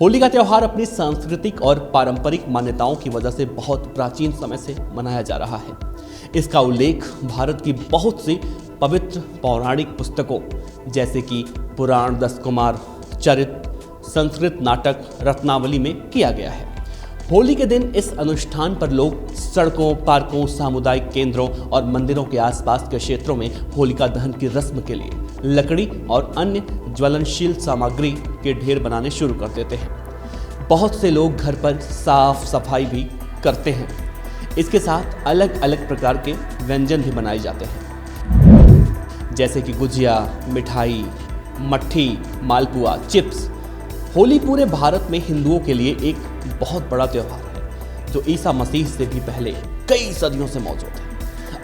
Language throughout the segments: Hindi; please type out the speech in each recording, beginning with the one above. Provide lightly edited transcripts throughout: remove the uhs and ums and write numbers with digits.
होली का त्यौहार अपनी सांस्कृतिक और पारंपरिक मान्यताओं की वजह से बहुत प्राचीन समय से मनाया जा रहा है। इसका उल्लेख भारत की बहुत सी पवित्र पौराणिक पुस्तकों जैसे कि पुराण, दस कुमार, चरित, संस्कृत नाटक रत्नावली में किया गया है। होली के दिन इस अनुष्ठान पर लोग सड़कों, पार्कों, सामुदायिक केंद्रों और मंदिरों के आसपास के क्षेत्रों में होलिका दहन की रस्म के लिए लकड़ी और अन्य ज्वलनशील सामग्री के ढेर बनाने शुरू कर देते हैं। बहुत से लोग घर पर साफ सफाई भी करते हैं। इसके साथ अलग अलग प्रकार के व्यंजन भी बनाए जाते हैं जैसे कि गुजिया, मिठाई, मट्ठी, मालपुआ, चिप्स। होली पूरे भारत में हिंदुओं के लिए एक बहुत बड़ा त्यौहार है जो ईसा मसीह से भी पहले कई सदियों से मौजूद है।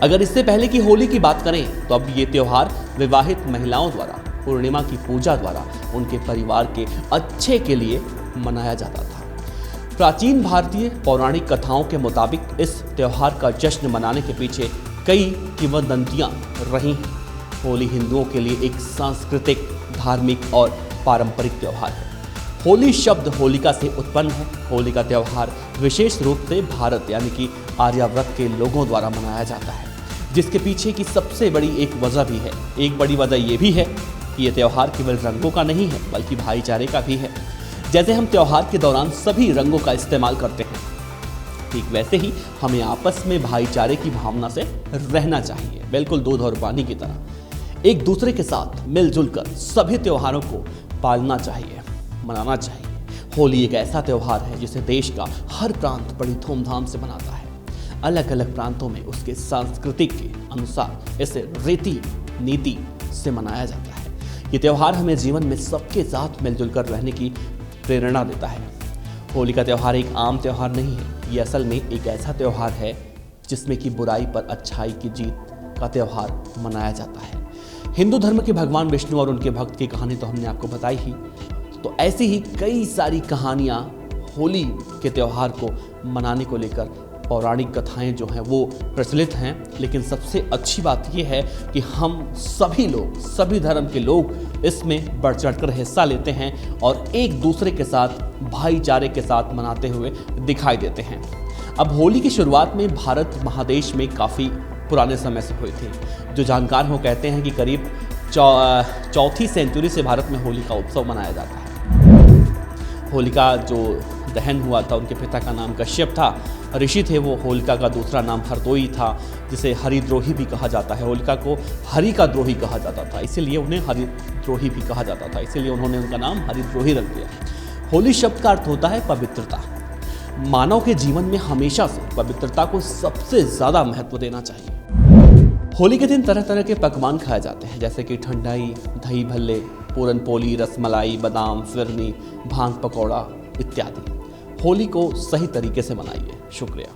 अगर इससे पहले की होली की बात करें तो अब ये त्यौहार विवाहित महिलाओं द्वारा पूर्णिमा की पूजा द्वारा उनके परिवार के अच्छे के लिए मनाया जाता था। प्राचीन भारतीय पौराणिक कथाओं के मुताबिक इस त्यौहार का जश्न मनाने के पीछे कई किंवदंतियां रही हैं। होली हिंदुओं के लिए एक सांस्कृतिक, धार्मिक और पारंपरिक त्यौहार है। होली शब्द होलिका से उत्पन्न है। होली का त्यौहार विशेष रूप से भारत यानी कि आर्यावर्त के लोगों द्वारा मनाया जाता है, जिसके पीछे की सबसे बड़ी एक वजह भी है। एक बड़ी वजह यह भी है कि यह त्यौहार केवल रंगों का नहीं है बल्कि भाईचारे का भी है। जैसे हम त्यौहार के दौरान सभी रंगों का इस्तेमाल करते हैं, ठीक वैसे ही हमें आपस में भाईचारे की भावना से रहना चाहिए, बिल्कुल दूध और पानी की तरह। एक दूसरे के साथ मिलजुल कर सभी त्योहारों को पालना चाहिए, मनाना चाहिए। होली एक ऐसा त्यौहार है जिसे देश का हर प्रांत बड़ी धूमधाम से मनाता है। अलग अलग प्रांतों में उसके सांस्कृतिक के अनुसार इसे रीति नीति से मनाया जाता है। ये त्यौहार हमें जीवन में सबके साथ मिलजुल कर रहने की प्रेरणा देता है। होली का त्यौहार एक आम त्यौहार नहीं है, ये असल में एक ऐसा त्यौहार है जिसमें कि बुराई पर अच्छाई की जीत का त्यौहार मनाया जाता है। हिंदू धर्म के भगवान विष्णु और उनके भक्त की कहानी तो हमने आपको बताई ही, तो ऐसी ही कई सारी कहानियाँ होली के त्यौहार को मनाने को लेकर पौराणिक कथाएं जो हैं वो प्रचलित हैं। लेकिन सबसे अच्छी बात यह है कि हम सभी लोग, सभी धर्म के लोग इसमें बढ़ चढ़कर हिस्सा लेते हैं और एक दूसरे के साथ भाईचारे के साथ मनाते हुए दिखाई देते हैं। अब होली की शुरुआत में भारत महादेश में काफ़ी पुराने समय से हुई थी। जो जानकार हो कहते हैं कि करीब चौथी सेंचुरी से भारत में होली का उत्सव मनाया जाता है। होलिका जो दहन हुआ था, उनके पिता का नाम कश्यप था, ऋषि थे वो। होलिका का दूसरा नाम हरदोई था, जिसे हरिद्रोही भी कहा जाता है। होलिका को हरि का द्रोही कहा जाता था, इसीलिए उन्हें हरिद्रोही भी कहा जाता था, इसीलिए उन्होंने उनका नाम हरिद्रोही रख दिया। होली शब्द का अर्थ होता है पवित्रता। मानव के जीवन में हमेशा से पवित्रता को सबसे ज़्यादा महत्व देना चाहिए। होली के दिन तरह तरह के पकवान खाए जाते हैं जैसे कि ठंडाई, दही भल्ले, पूरन पोली, रसमलाई, बादाम, फिरनी, भांग पकौड़ा इत्यादि। होली को सही तरीके से मनाइए। शुक्रिया।